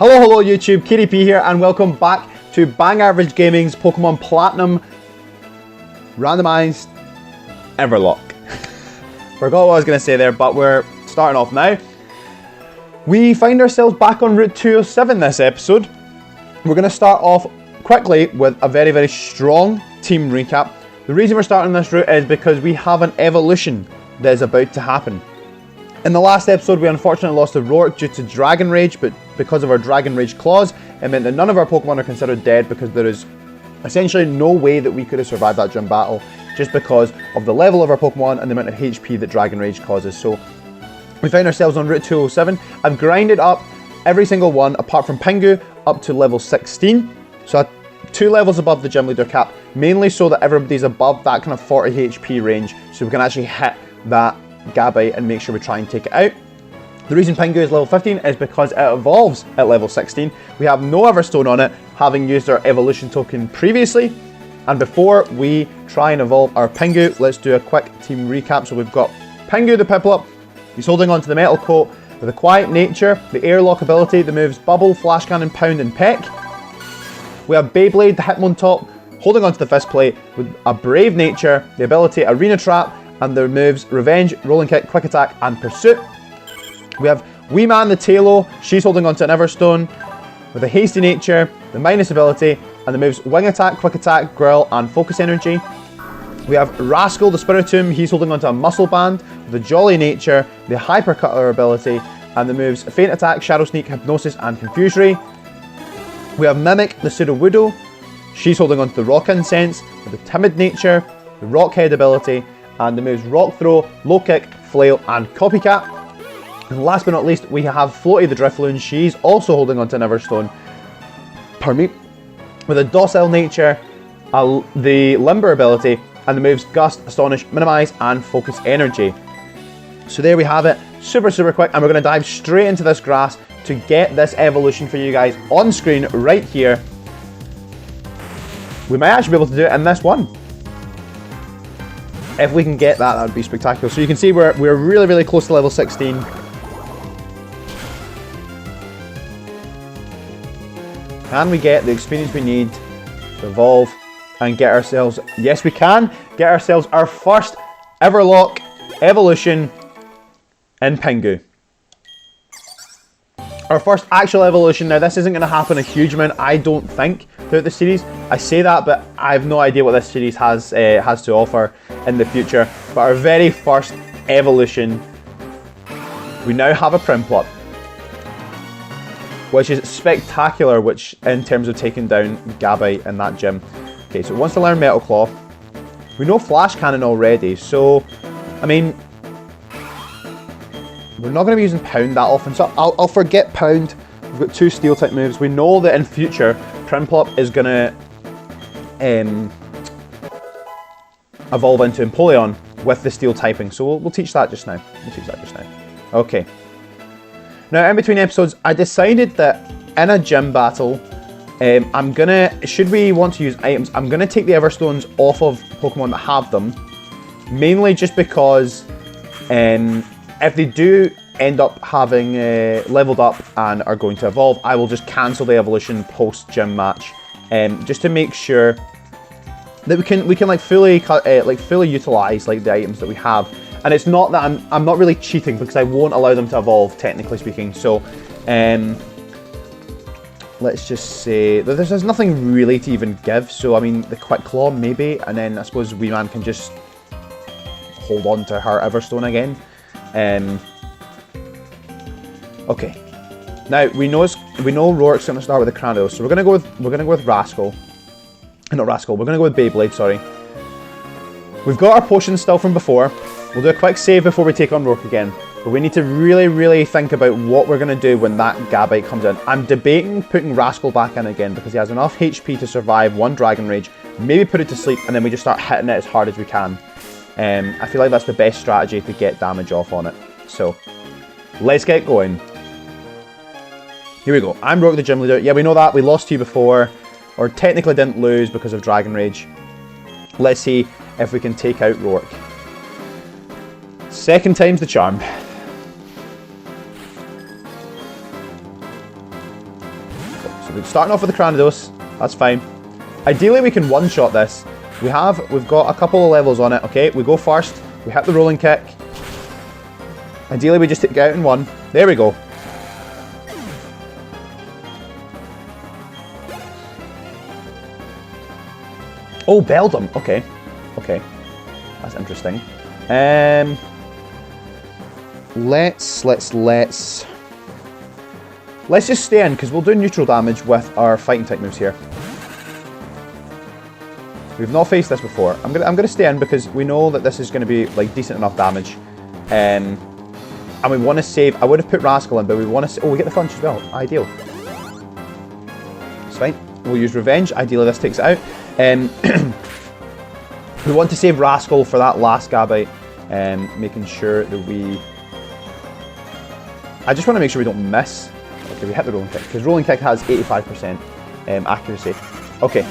Hello YouTube, KDP here and welcome back to Bang Average Gaming's Pokemon Platinum Randomized Everlocke. Forgot what I was going to say there, but we're starting off now. We find ourselves back on Route 207 this episode. We're going to start off quickly with a very strong team recap. The reason we're starting this route is because we have an evolution that is about to happen. In the last episode, we unfortunately lost to Rourke due to Dragon Rage, but because of our Dragon Rage clause, it meant that none of our Pokemon are considered dead because there is essentially no way that we could have survived that gym battle just because of the level of our Pokemon and the amount of HP that Dragon Rage causes. So we find ourselves on Route 207. I've grinded up every single one apart from Pingu up to level 16. So 2 levels above the gym leader cap, mainly so that everybody's above that kind of 40 HP range so we can actually hit that Gabite and make sure we try and take it out. The reason Pingu is level 15 is because it evolves at level 16. We have no Everstone on it, having used our evolution token previously. And before we try and evolve our Pingu, let's do a quick team recap. So we've got Pingu the Piplup. He's holding on to the Metal Coat with a quiet nature, the Airlock ability, the moves Bubble, Flash Cannon, Pound and Peck. We have Beyblade, the Hitmontop, holding on to the Fist Plate with a brave nature, the ability Arena Trap, and their moves Revenge, Rolling Kick, Quick Attack and Pursuit. We have Wee Man the Tailo, she's holding on to an Everstone with a hasty nature, the minus ability, and the moves Wing Attack, Quick Attack, Grill and Focus Energy. We have Rascal the Spiritomb, he's holding on to a Muscle Band with a jolly nature, the Hyper Cutter ability, and the moves Feint Attack, Shadow Sneak, Hypnosis and Confuse Ray. We have Mimic the Sudowoodo, she's holding on to the Rock Incense with a timid nature, the Rock Head ability, and the moves Rock Throw, Low Kick, Flail and Copycat. And last but not least, we have Floaty the Drifloon, she's also holding on to an Everstone, pardon me, with a Docile nature, the Limber ability, and the moves Gust, Astonish, Minimize and Focus Energy. So there we have it, super quick, and we're going to dive straight into this grass to get this evolution for you guys on screen right here. We might actually be able to do it in this one. If we can get that, that would be spectacular. So you can see we're really close to level 16. Can we get the experience we need to evolve and get ourselves, yes we can, get ourselves our first Everlocke evolution in Pingu. Our first actual evolution. Now this isn't going to happen a huge amount, I don't think, throughout the series. I say that, but I have no idea what this series has to offer in the future. But our very first evolution, we now have a Prinplup, which is spectacular, which in terms of taking down Gabite in that gym. Okay, so it wants to learn Metal Claw. We know Flash Cannon already, so I mean, we're not going to be using Pound that often, so I'll forget Pound. We've got 2 Steel type moves. We know that in future, Prinplup is going to evolve into Empoleon with the Steel typing, so we'll teach that just now. Okay. Now, in between episodes, I decided that in a gym battle, should we want to use items, I'm going to take the Everstones off of Pokemon that have them, mainly just because if they do end up having leveled up and are going to evolve, I will just cancel the evolution post gym match, just to make sure that we can like fully utilize like the items that we have. And it's not that I'm not really cheating because I won't allow them to evolve, technically speaking. So let's just say that there's nothing really to even give. So I mean, the Quick Claw maybe, and then I suppose Wee Man can just hold on to her Everstone again. Okay, now we know Rourke's going to start with the Cranidos, so we're going to go with Rascal. Not Rascal. We're going to go with Beyblade. Sorry. We've got our potions still from before. We'll do a quick save before we take on Rourke again, but we need to really think about what we're going to do when that Gabite comes in. I'm debating putting Rascal back in again because he has enough HP to survive one Dragon Rage. Maybe put it to sleep and then we just start hitting it as hard as we can. I feel like that's the best strategy to get damage off on it. So, let's get going. Here we go. I'm Rourke the gym leader. Yeah, we know that. We lost to you before, or technically didn't lose because of Dragon Rage. Let's see if we can take out Rourke. Second time's the charm. we're starting off with the Cranidos. That's fine. Ideally, we can one-shot this. We've got a couple of levels on it. Okay, we go first. We hit the rolling kick. Ideally, we just take it out in one. There we go. Oh, Beldum. Okay. Okay. That's interesting. Let's just stay in, because we'll do neutral damage with our fighting type moves here. We've not faced this before. I'm gonna stay in because we know that this is gonna be like decent enough damage. And we want to save. I would have put Rascal in, but we want to. Oh, we get the crunch as well. Ideal. It's fine. We'll use Revenge. Ideally, this takes it out. We want to save Rascal for that last Gabite. Making sure that we. I just want to make sure we don't miss. Okay, we hit the rolling kick because rolling kick has 85% accuracy. Okay.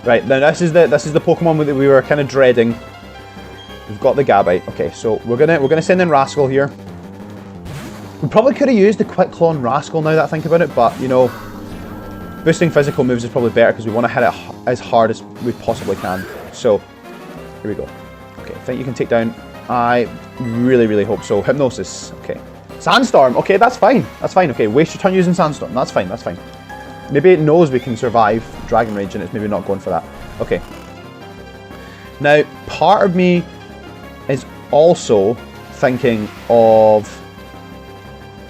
Right, now this is the Pokemon that we were kind of dreading. We've got the Gabite. Okay, so we're gonna send in Rascal here. We probably could have used the Quick Claw on Rascal now that I think about it, but you know, boosting physical moves is probably better because we want to hit it as hard as we possibly can. So here we go. Okay, I think you can take down. I really, really hope so. Hypnosis. Okay, Sandstorm. Okay, that's fine. That's fine. Okay, waste your turn using Sandstorm. That's fine. That's fine. Maybe it knows we can survive Dragon Rage and it's maybe not going for that. Okay. Now, part of me is also thinking of,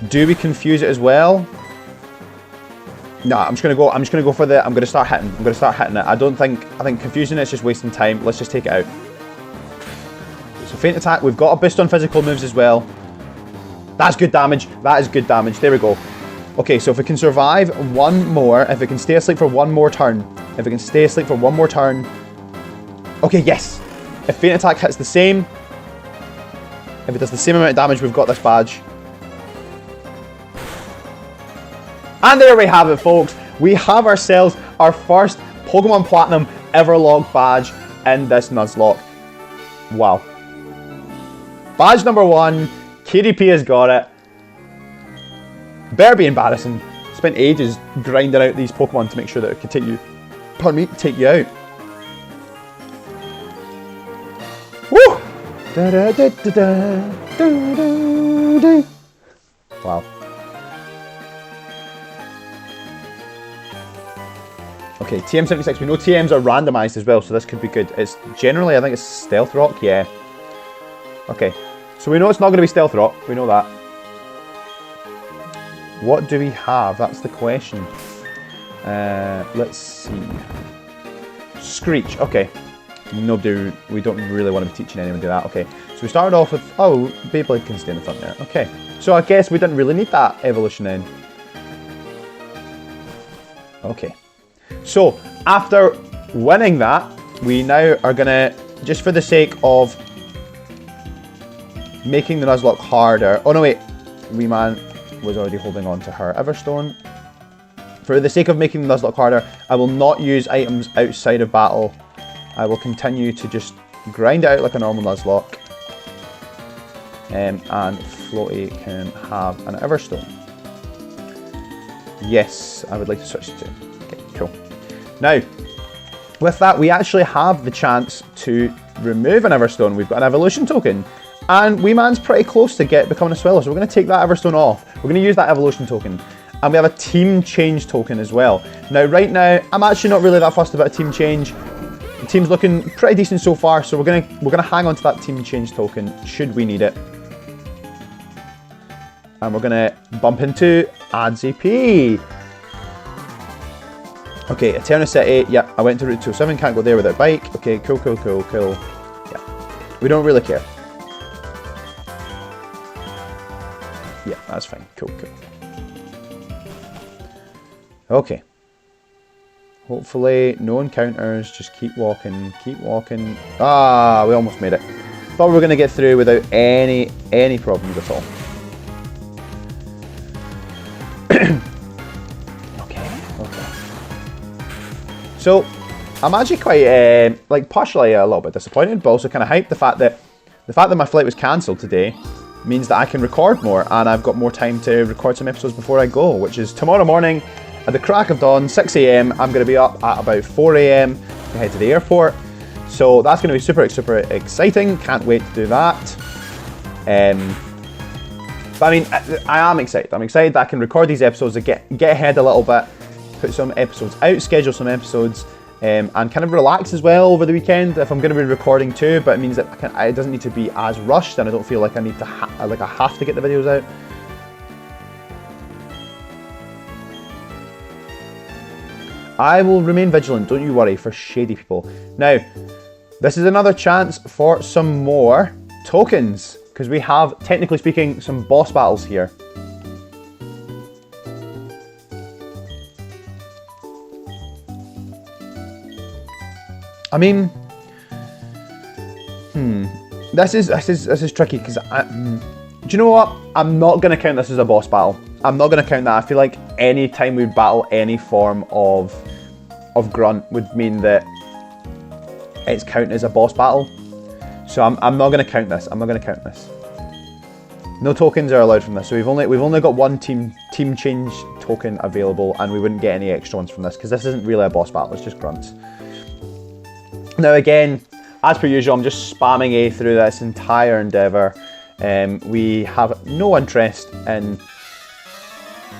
do we confuse it as well? No, I'm just gonna go for the. I'm gonna start hitting it. I think confusing it is just wasting time. Let's just take it out. So Feint Attack. We've got a boost on physical moves as well. That's good damage. That is good damage. There we go. Okay, so if we can survive one more, if it can stay asleep for one more turn, okay, yes. If Feint Attack hits the same, if it does the same amount of damage, we've got this badge. And there we have it, folks. We have ourselves our first Pokemon Platinum Everlocke badge in this Nuzlocke. Wow. Badge number 1, KDP has got it. Better be embarrassing. Spent ages grinding out these Pokemon to make sure that it could take you, take you out. Woo! Da, da, da, da, da, da, da. Wow. Okay, TM76. We know TMs are randomized as well, so this could be good. It's generally, I think it's Stealth Rock. Yeah. Okay, so we know it's not going to be Stealth Rock. We know that. What do we have? That's the question. Let's see. Screech. Okay. Nobody. We don't really want to be teaching anyone to do that. Okay. So we started off with. Oh, Beyblade can stay in the front there. Okay. So I guess we didn't really need that evolution then. Okay. So after winning that, we now are gonna, just for the sake of making the Nuzlocke harder. Oh no, wait. Wee Man was already holding on to her Everstone. For the sake of making the Nuzlocke harder, I will not use items outside of battle. I will continue to just grind it out like a normal Nuzlocke. And Floaty can have an Everstone. Yes, I would like to switch to. Okay, cool. Now, with that, we actually have the chance to remove an Everstone. We've got an evolution token. And Wee Man's pretty close to becoming a Swellow, so we're going to take that Everstone off. We're going to use that evolution token. And we have a team change token as well. Now, right now, I'm actually not really that fussed about a team change. The team's looking pretty decent so far, so we're gonna hang on to that team change token should we need it. And we're gonna bump into Adds AP. Okay, Eterna City. Yeah, I went to Route 207. Can't go there without bike. Okay, cool. Yeah, we don't really care. Yeah, that's fine. Cool. Okay. Hopefully, no encounters. Just keep walking. Ah, we almost made it. Thought we were going to get through without any problems at all. Okay. So, I'm actually quite, partially a little bit disappointed, but also kind of hyped the fact that my flight was cancelled today. means that I can record more, and I've got more time to record some episodes before I go, which is tomorrow morning at the crack of dawn, 6 AM. I'm going to be up at about 4 AM to head to the airport. So that's going to be super, super exciting. Can't wait to do that. But I mean, I am excited. I'm excited that I can record these episodes to get ahead a little bit, put some episodes out, schedule some episodes, and kind of relax as well over the weekend if I'm going to be recording too. But it means that it doesn't need to be as rushed, and I don't feel like I need to I have to get the videos out. I will remain vigilant, don't you worry, for shady people. Now, this is another chance for some more tokens, because we have, technically speaking, some boss battles here. I mean, this is tricky, because do you know what? I'm not going to count this as a boss battle. I'm not going to count that. I feel like any time we battle any form of grunt would mean that it's counted as a boss battle. So I'm not going to count this. I'm not going to count this. No tokens are allowed from this. So we've only got one team change token available, and we wouldn't get any extra ones from this because this isn't really a boss battle. It's just grunts. Now again, as per usual, I'm just spamming A through this entire endeavour. We have no interest in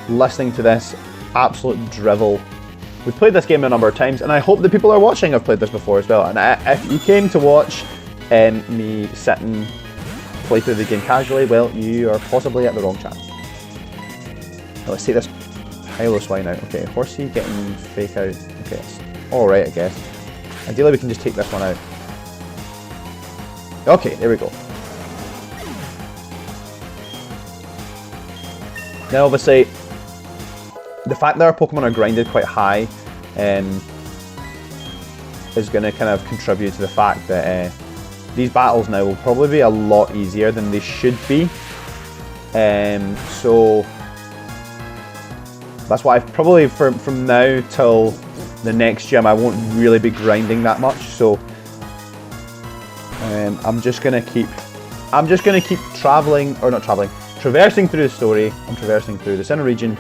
listening to this absolute drivel. We've played this game a number of times, and I hope the people who are watching have played this before as well. And if you came to watch me sit and play through the game casually, well, you are possibly at the wrong channel. Now, let's take this pile of swine out. Okay, horsey getting fake out. Okay, it's alright, I guess. Ideally, we can just take this one out. Okay, there we go. Now, obviously, the fact that our Pokemon are grinded quite high is going to kind of contribute to the fact that these battles now will probably be a lot easier than they should be. So that's why I've probably from now till the next gym I won't really be grinding that much. So I'm just gonna keep traversing through the story. I'm traversing through the center region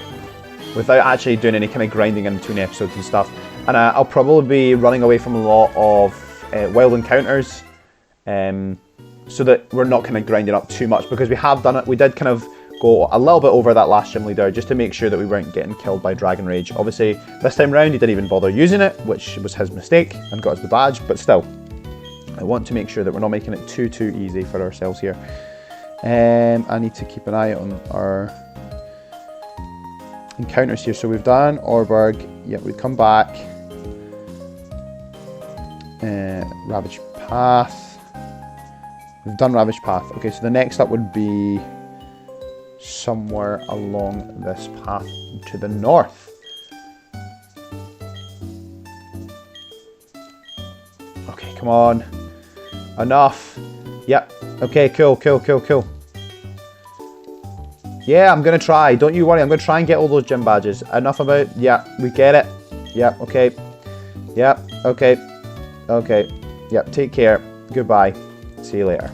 without actually doing any kind of grinding in between episodes and stuff. And I'll probably be running away from a lot of wild encounters, so that we're not kind of grinding up too much, because we have done it. We did kind of go a little bit over that last gym leader just to make sure that we weren't getting killed by Dragon Rage. Obviously, this time round he didn't even bother using it, which was his mistake, and got us the badge, but still, I want to make sure that we're not making it too easy for ourselves here. I need to keep an eye on our encounters here. So we've done Orberg, yeah, we've come back. Ravage Path. We've done Ravage Path. Okay, so the next up would be somewhere along this path to the north. Okay, come on. Enough. Yep. Okay, cool. Yeah, I'm going to try. Don't you worry. I'm going to try and get all those gym badges. Enough about... Yeah, we get it. Yep, okay. Yep, okay. Okay. Yep, take care. Goodbye. See you later.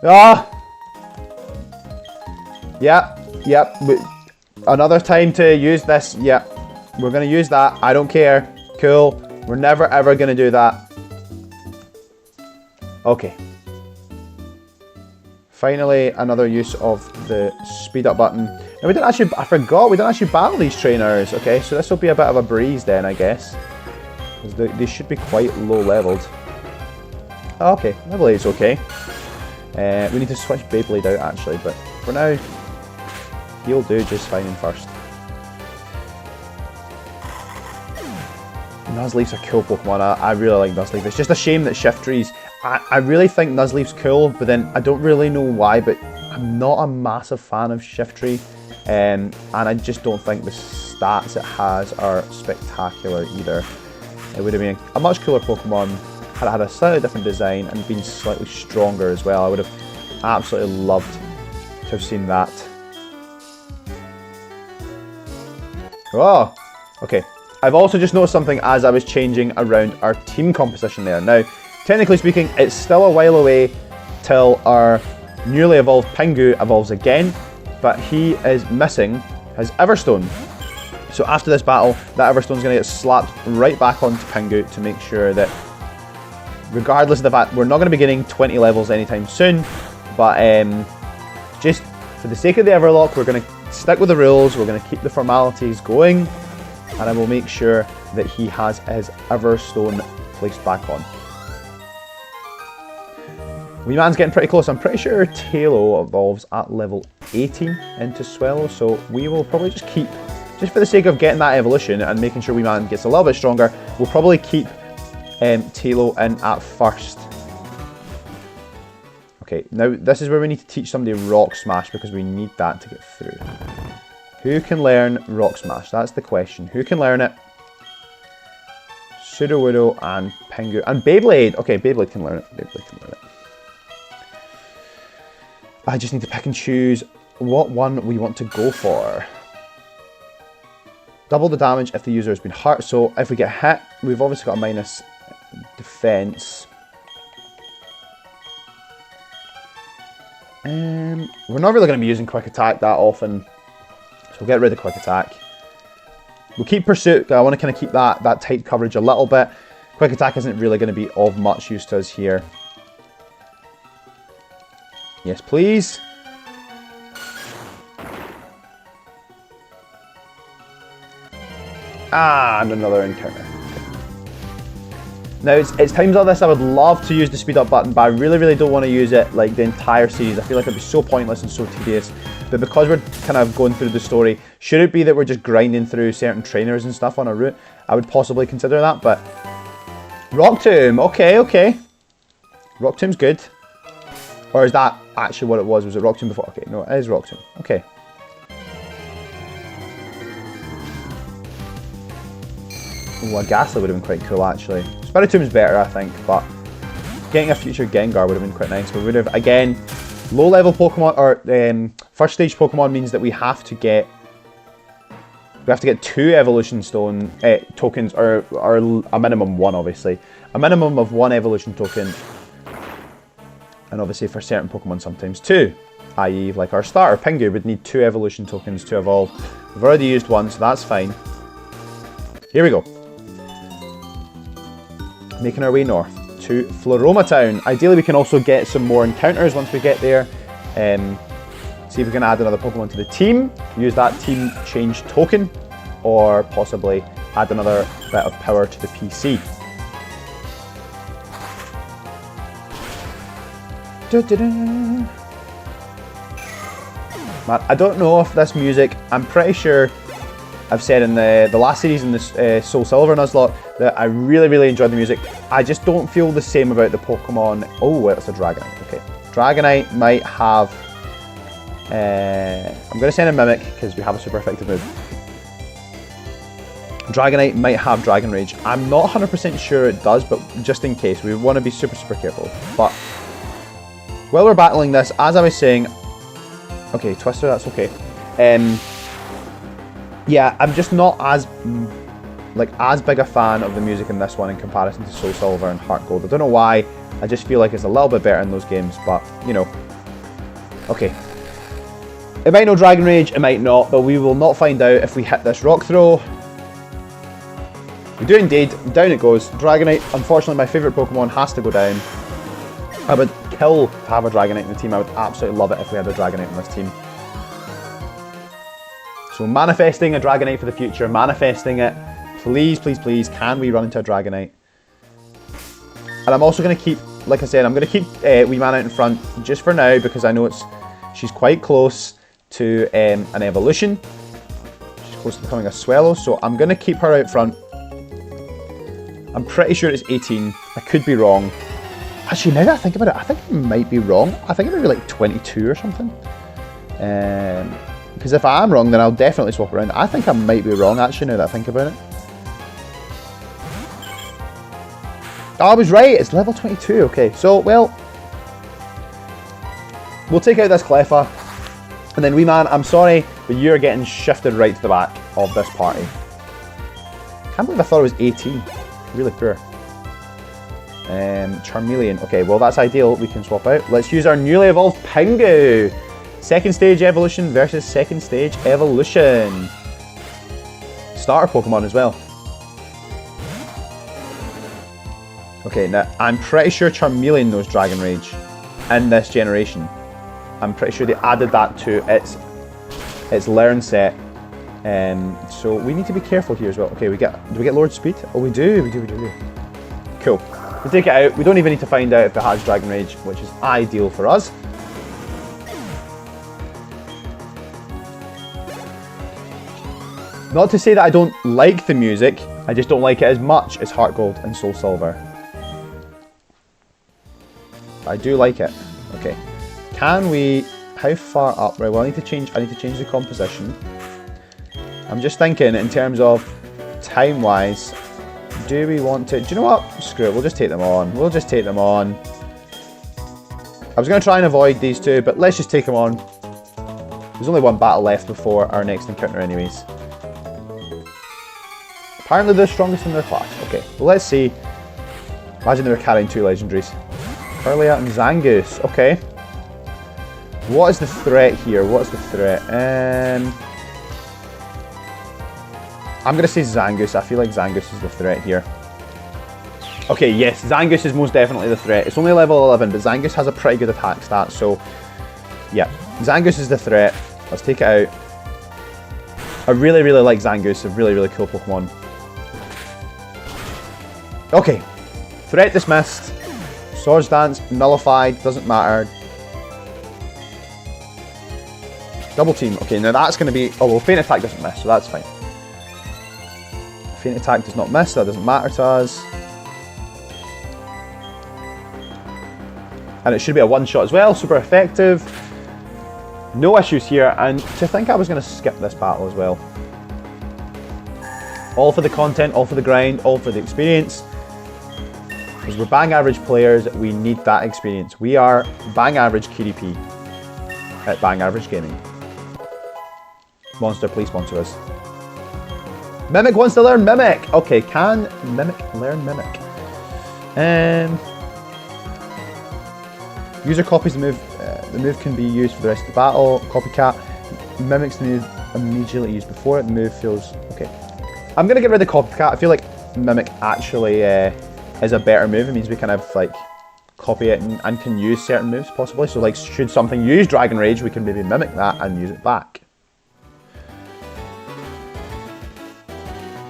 Ah! Yep. Another time to use this. Yep. We're going to use that. I don't care. Cool. We're never ever going to do that. Okay. Finally, another use of the speed up button. Now we didn't actually, I forgot, we didn't actually battle these trainers. Okay, so this will be a bit of a breeze then, I guess. Because they should be quite low leveled. Oh, okay, level 8 is okay. We need to switch Beyblade out actually, but for now, he'll do just fine in first. Nuzleaf's a cool Pokemon. I really like Nuzleaf. It's just a shame that Shiftry's... I really think Nuzleaf's cool, but then I don't really know why, but I'm not a massive fan of Shiftry. And I just don't think the stats it has are spectacular either. It would have been a much cooler Pokemon had it had a slightly different design and been slightly stronger as well. I would have absolutely loved to have seen that. Oh, okay. I've also just noticed something as I was changing around our team composition there. Now, technically speaking, it's still a while away till our newly evolved Pingu evolves again, but he is missing his Everstone. So after this battle, that Everstone's going to get slapped right back onto Pingu to make sure that, regardless of the fact we're not going to be getting 20 levels anytime soon, but just for the sake of the Everlocke, we're going to stick with the rules, we're going to keep the formalities going, and I will make sure that he has his Everstone placed back on. Wee man's getting pretty close. I'm pretty sure Tailo evolves at level 18 into Swallow, so we will probably just keep, just for the sake of getting that evolution and making sure Wee man gets a little bit stronger, we'll probably keep Tailo in at first. Okay, now this is where we need to teach somebody Rock Smash because we need that to get through. Who can learn Rock Smash? That's the question. Who can learn it? Sudowoodo and Pingu. And Beyblade! Okay, Beyblade can learn it. Beyblade can learn it. I just need to pick and choose what one we want to go for. Double the damage if the user has been hurt. So if we get hit, we've obviously got a minus defense. We're not really going to be using Quick Attack that often, so we'll get rid of Quick Attack. We'll keep Pursuit. I want to kind of keep that tight coverage a little bit. Quick Attack isn't really going to be of much use to us here. Yes, please. And another encounter. Now, it's times like this I would love to use the speed up button, but I really don't want to use it like the entire series. I feel like it'd be so pointless and so tedious. But because we're kind of going through the story, should it be that we're just grinding through certain trainers and stuff on a route, I would possibly consider that, but... Rock Tomb, okay. Rock Tomb's good. Or is that actually what it was? Was it Rock Tomb before? Okay, no, it is Rock Tomb. Okay. Oh, a Ghastly would have been quite cool, actually. Spiritomb's better, I think, but getting a future Gengar would have been quite nice. We would have, again, low-level Pokemon, or first-stage Pokemon means that we have to get 2 Evolution Stone tokens, or a minimum 1, obviously. A minimum of 1 Evolution token. And obviously for certain Pokemon sometimes 2, i.e. like our starter Pingu would need 2 evolution tokens to evolve. We've already used 1, so that's fine. Here we go. Making our way north to Floroma Town. Ideally we can also get some more encounters once we get there. See if we can add another Pokemon to the team, use that team change token, or possibly add another bit of power to the PC. Man, I don't know if this music, I'm pretty sure I've said in the last series in this Soul Silver Nuzlocke that I really enjoyed the music. I just don't feel the same about the Pokemon. Oh, well, it's a Dragonite. Okay, Dragonite might have... I'm going to send a Mimic because we have a super effective move. Dragonite might have Dragon Rage. I'm not 100% sure it does, but just in case, we want to be super careful. But while we're battling this, as I was saying... Okay, Twister, that's okay. Yeah, I'm just not as big a fan of the music in this one in comparison to Soul Silver and Heart Gold. I don't know why, I just feel like it's a little bit better in those games, but, you know. Okay. It might know Dragon Rage, it might not, but we will not find out if we hit this Rock Throw. We do indeed, down it goes. Dragonite, unfortunately my favourite Pokemon, has to go down. I would kill to have a Dragonite in the team. I would absolutely love it if we had a Dragonite in this team. So manifesting a Dragonite for the future, manifesting it. Please, can we run into a Dragonite? And I'm also going to keep, like I said, I'm going to keep Wee Man out in front just for now because I know she's quite close to an evolution. She's close to becoming a Swallow, so I'm going to keep her out front. I'm pretty sure it's 18. I could be wrong. Actually, now that I think about it, I think I might be wrong. I think it might be like 22 or something. Because if I am wrong, then I'll definitely swap around. I think I might be wrong, actually, now that I think about it. Oh, I was right. It's level 22. Okay, so, well, we'll take out this Cleffa. And then, Wee Man, I'm sorry, but you're getting shifted right to the back of this party. Can't believe I thought it was 18. Really poor. Charmeleon. Okay, well that's ideal. We can swap out. Let's use our newly evolved Pingu. Second stage evolution versus second stage evolution. Starter Pokemon as well. Okay, now I'm pretty sure Charmeleon knows Dragon Rage in this generation. I'm pretty sure they added that to its learn set. So we need to be careful here as well. Okay, do we get Lord Speed? Oh, we do. Cool. We take it out. We don't even need to find out if it has Dragon Rage, which is ideal for us. Not to say that I don't like the music, I just don't like it as much as Heart Gold and Soul Silver. But I do like it. Okay. Can we... How far up? Right, well I need to change the composition. I'm just thinking in terms of time-wise, do we want to... Do you know what? Screw it, we'll just take them on. I was going to try and avoid these two, but let's just take them on. There's only one battle left before our next encounter anyways. Apparently they're strongest in their class. Okay, well let's see. Imagine they were carrying two legendaries. Hurlia and Zangoose. Okay. What is the threat here? What's the threat? I'm going to say Zangoose. I feel like Zangoose is the threat here. Okay, yes, Zangoose is most definitely the threat. It's only level 11, but Zangoose has a pretty good attack stat, so... Yeah, Zangoose is the threat. Let's take it out. I really, really like Zangoose. A really, really cool Pokemon. Okay. Threat dismissed. Swords Dance nullified. Doesn't matter. Double team. Okay, now that's going to be... Oh, well, Feint Attack doesn't miss, so that's fine. Feint Attack does not miss. That doesn't matter to us. And it should be a one-shot as well. Super effective. No issues here. And to think I was going to skip this battle as well. All for the content, all for the grind, all for the experience. Because we're bang average players, we need that experience. We are bang average KDP at Bang Average Gaming. Monster, please sponsor us. Mimic wants to learn Mimic. Okay, can Mimic learn Mimic? User copies the move. The move can be used for the rest of the battle. Copycat mimics the move immediately used before it. The move feels okay. I'm gonna get rid of Copycat. I feel like Mimic actually is a better move. It means we kind of like copy it and can use certain moves possibly. So like, should something use Dragon Rage, we can maybe mimic that and use it back.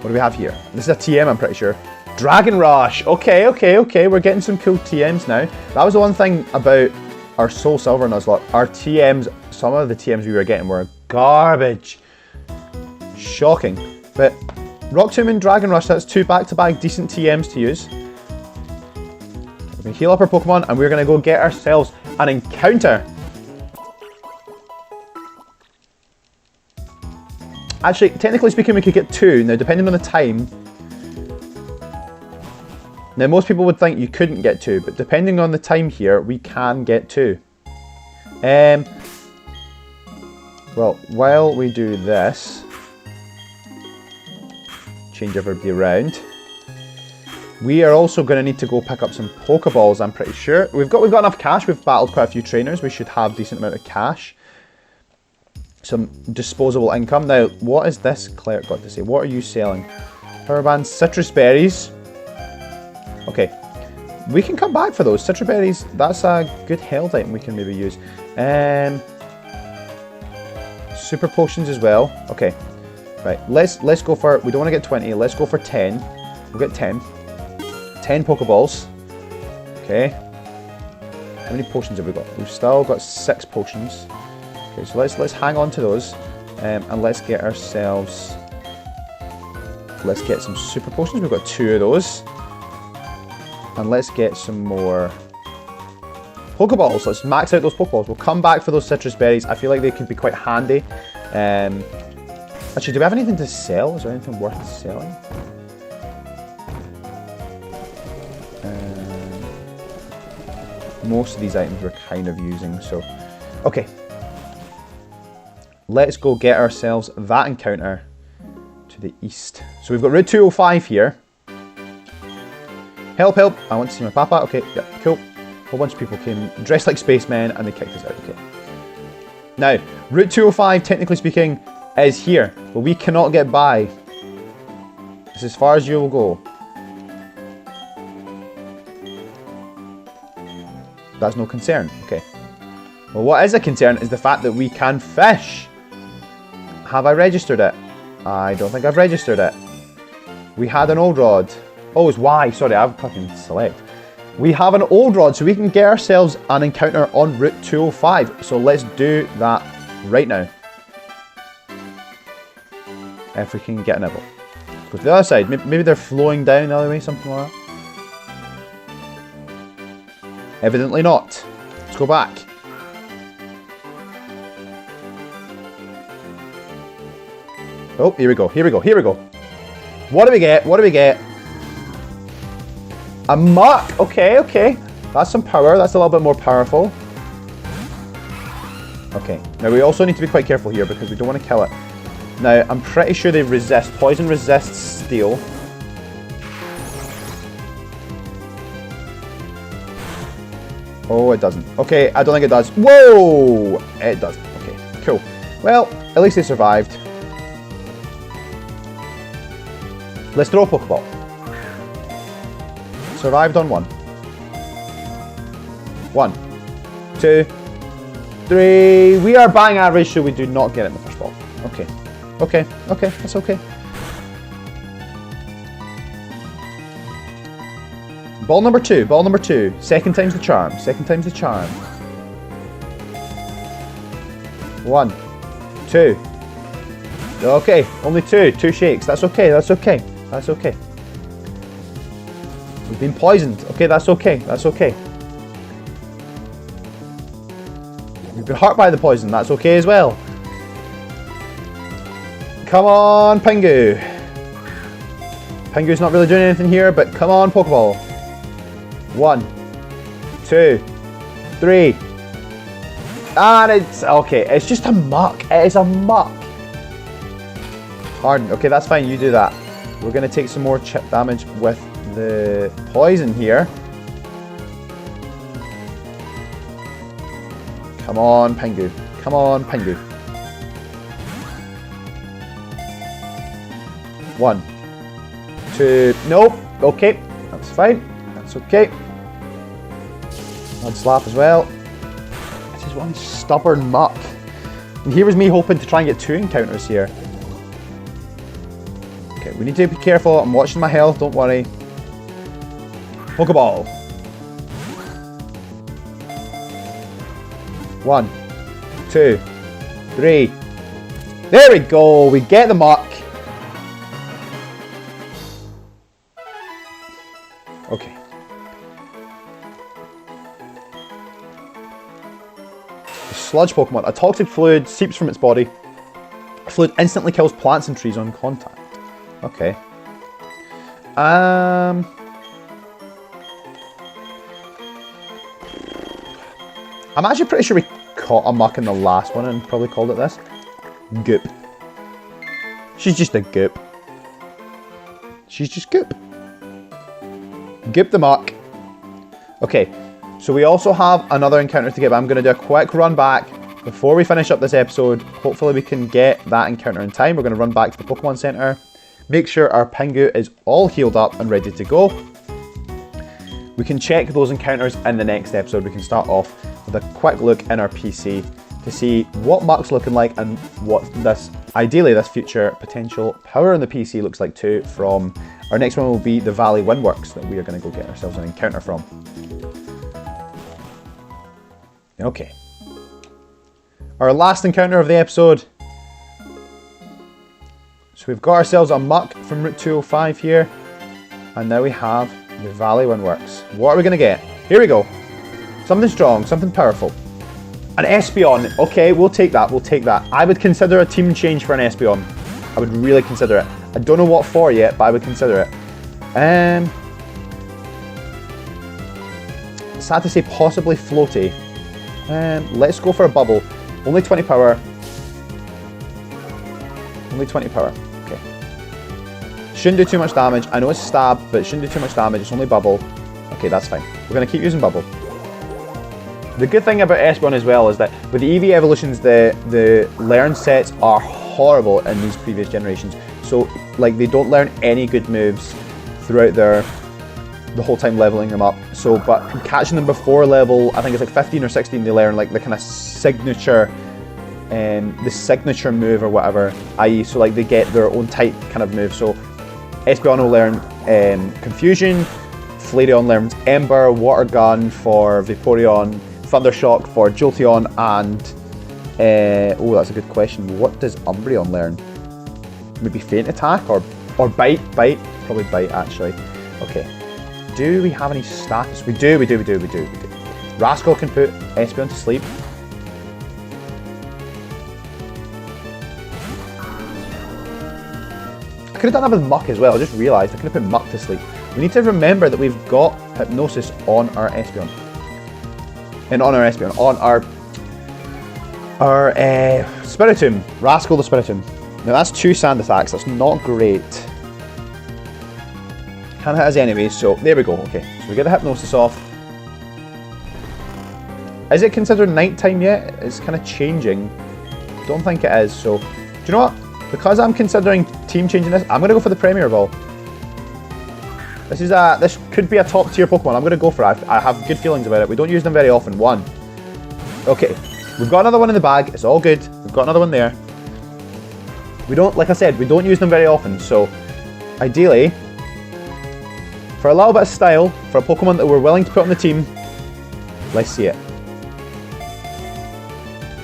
What do we have here? This is a TM, I'm pretty sure. Dragon Rush. Okay. We're getting some cool TMs now. That was the one thing about our Soul Silver Nuzlocke. Our TMs, some of the TMs we were getting were garbage. Shocking. But Rock Tomb and Dragon Rush, that's two back-to-back decent TMs to use. We're going to heal up our Pokemon and we're going to go get ourselves an encounter. Actually, technically speaking, we could get two. Now, depending on the time... Now, most people would think you couldn't get two, but depending on the time here, we can get two. Well, while we do this... Change everybody around. We are also going to need to go pick up some Pokeballs, I'm pretty sure. We've got enough cash. We've battled quite a few trainers. We should have a decent amount of cash. Some disposable income. Now, what has this cleric got to say? What are you selling? Power Bands, Citrus Berries. Okay. We can come back for those. Citrus Berries, that's a good health item we can maybe use. Super Potions as well. Okay. Right, let's go for... We don't want to get 20. Let's go for 10. We'll get 10. 10 Pokeballs. Okay. How many potions have we got? We've still got 6 potions. Okay, so let's hang on to those. And let's get ourselves... Let's get some Super Potions. We've got 2 of those. And let's get some more Pokeballs. Let's max out those Pokeballs. We'll come back for those Citrus Berries. I feel like they could be quite handy. Actually, do we have anything to sell? Is there anything worth selling? Most of these items we're kind of using, so... Okay. Let's go get ourselves that encounter to the east. So we've got Route 205 here. Help, help. I want to see my papa. Okay, yeah, cool. A whole bunch of people came dressed like spacemen and they kicked us out. Okay. Now, Route 205, technically speaking, is here, but we cannot get by. It's as far as you will go. That's no concern. Okay. Well, what is a concern is the fact that we can fish. Have I registered it? I don't think I've registered it. We had an old rod. Oh, it's Y. Sorry, I've fucking select. We have an old rod, so we can get ourselves an encounter on Route 205. So let's do that right now. If we can get an Everlocke. Go to the other side. Maybe they're flowing down the other way, something like that. Evidently not. Let's go back. Oh, here we go, here we go, here we go. What do we get? What do we get? A muck. Okay, okay. That's some power. That's a little bit more powerful. Okay. Now we also need to be quite careful here because we don't want to kill it. Now, I'm pretty sure they resist. Poison resists steel. Oh, it doesn't. Okay, I don't think it does. Whoa! It does. Okay, cool. Well, at least they survived. Let's throw a Pokeball. Survived on 1. 1, 2, 3. We are bang average, so we do not get it in the first ball. Okay. Okay, okay, that's okay. Ball number 2, ball number 2. Second time's the charm, second time's the charm. 1, 2. Okay, only 2 shakes. That's okay, that's okay, that's okay. We've been poisoned. Okay, that's okay, that's okay. We've been hurt by the poison. That's okay as well. Come on, Pingu. Pingu's not really doing anything here, but come on, Pokeball. 1, 2, 3. And it's okay. It's just a muck. It is a muck. Harden. Okay, that's fine. You do that. We're going to take some more chip damage with the poison here. Come on, Pingu. Come on, Pingu. 1, 2. Nope. Okay. That's fine. That's okay. Mud slap as well. This is one stubborn muck. And here was me hoping to try and get 2 encounters here. Okay, we need to be careful. I'm watching my health. Don't worry. Pokeball. 1, 2, 3. There we go. We get the muck. Okay. The sludge Pokemon. A toxic fluid seeps from its body. The fluid instantly kills plants and trees on contact. Okay. I'm actually pretty sure we caught a muck in the last one and probably called it this. Goop. She's just a goop. She's just goop. Goop the muck. Okay, so we also have another encounter to get, but I'm going to do a quick run back before we finish up this episode. Hopefully we can get that encounter in time. We're going to run back to the Pokemon Center. Make sure our Pingu is all healed up and ready to go. We can check those encounters in the next episode. We can start off with a quick look in our PC to see what Muck's looking like and what this, ideally this future potential power in the PC looks like too. From our next one will be the Valley Windworks that we are going to go get ourselves an encounter from. Okay. Our last encounter of the episode. So we've got ourselves a Muck from Route 205 here. And now we have the Valley Windworks. What are we going to get? Here we go. Something strong, something powerful. An Espeon. Okay, we'll take that, we'll take that. I would consider a team change for an Espeon. I would really consider it. I don't know what for yet, but I would consider it. Sad to say possibly floaty. Let's go for a bubble. Only 20 power. Only 20 power. Okay. Shouldn't do too much damage. I know it's stab, but it shouldn't do too much damage. It's only bubble. Okay, that's fine. We're going to keep using bubble. The good thing about Espeon as well is that with the EV evolutions, the learn sets are horrible in these previous generations. So, like, they don't learn any good moves throughout the whole time leveling them up. So, but catching them before level, I think it's like 15 or 16, they learn like the kind of signature, the signature move or whatever, i.e. so like they get their own type kind of move. So Espeon will learn Confusion, Flareon learns Ember, Water Gun for Vaporeon, Thundershock for Jolteon, and oh, that's a good question. What does Umbreon learn? Maybe Faint Attack or Bite? Bite? Probably Bite actually. Okay. Do we have any status? We do. Rascal can put Espeon to sleep. I could have done that with Muck as well. I just realised I could have put Muck to sleep. We need to remember that we've got Hypnosis on our Espeon. And on our Espeon. On our Spiritomb. Rascal the Spiritomb. Now that's 2 sand attacks. That's not great. Can't hit us anyway, so there we go. Okay, so we get the Hypnosis off. Is it considered nighttime yet? It's kind of changing. Don't think it is, so... Do you know what? Because I'm considering team changing this, I'm going to go for the Premier Ball. This could be a top tier Pokemon. I'm going to go for it. I have good feelings about it. We don't use them very often. 1. Okay, we've got another one in the bag. It's all good. We've got another one there. We don't, like I said, we don't use them very often, so ideally... For a little bit of style, for a Pokemon that we're willing to put on the team, let's see it.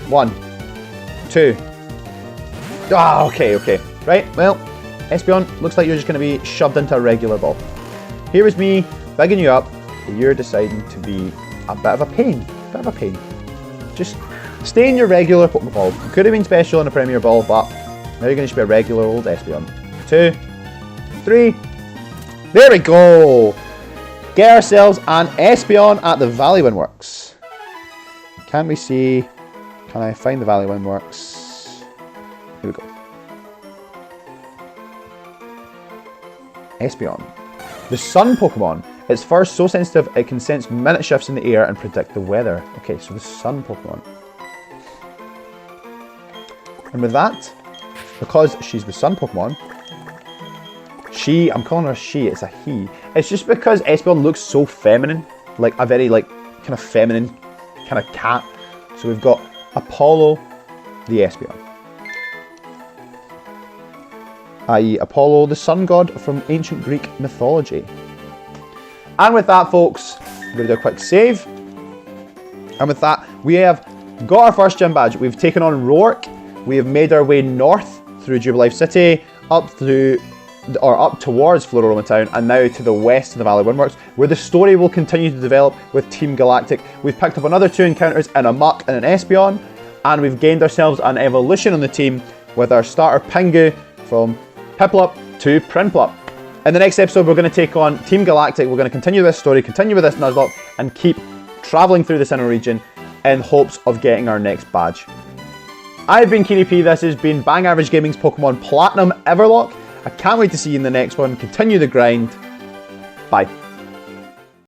1, 2. Ah, okay. Right, well, Espeon, looks like you're just going to be shoved into a regular ball. Here is me bigging you up, and you're deciding to be a bit of a pain. Just stay in your regular Pokeball. You could have been special in a Premier Ball, but now you're going to just be a regular old Espeon. 2, 3. There we go! Get ourselves an Espeon at the Valleywind Works. Can we see... Can I find the Valleywind Works? Here we go. Espeon. The Sun Pokemon. It's first so sensitive it can sense minute shifts in the air and predict the weather. Okay, so the Sun Pokemon. And with that, because she's the Sun Pokemon, I'm calling her she, it's a he. It's just because Espeon looks so feminine, like a very kind of feminine kind of cat. So we've got Apollo the Espeon. I.e. Apollo the sun god from ancient Greek mythology. And with that, folks, I'm going to do a quick save. And with that, we have got our first gym badge. We've taken on Roark. We have made our way north through Jubilife City, up towards Floroma Town, and now to the west of the Valleywind Works, where the story will continue to develop with Team Galactic. We've picked up another 2 encounters in a Muck and an Espeon, and we've gained ourselves an evolution on the team with our starter Pingu from Piplup to Prinplup. In the next episode, we're going to take on Team Galactic. We're going to continue this story, continue with this Nuzlocke, and keep travelling through the Sinnoh region in hopes of getting our next badge. I've been Keeney P. This has been Bang Average Gaming's Pokemon Platinum Everlocke. I can't wait to see you in the next one. Continue the grind. Bye.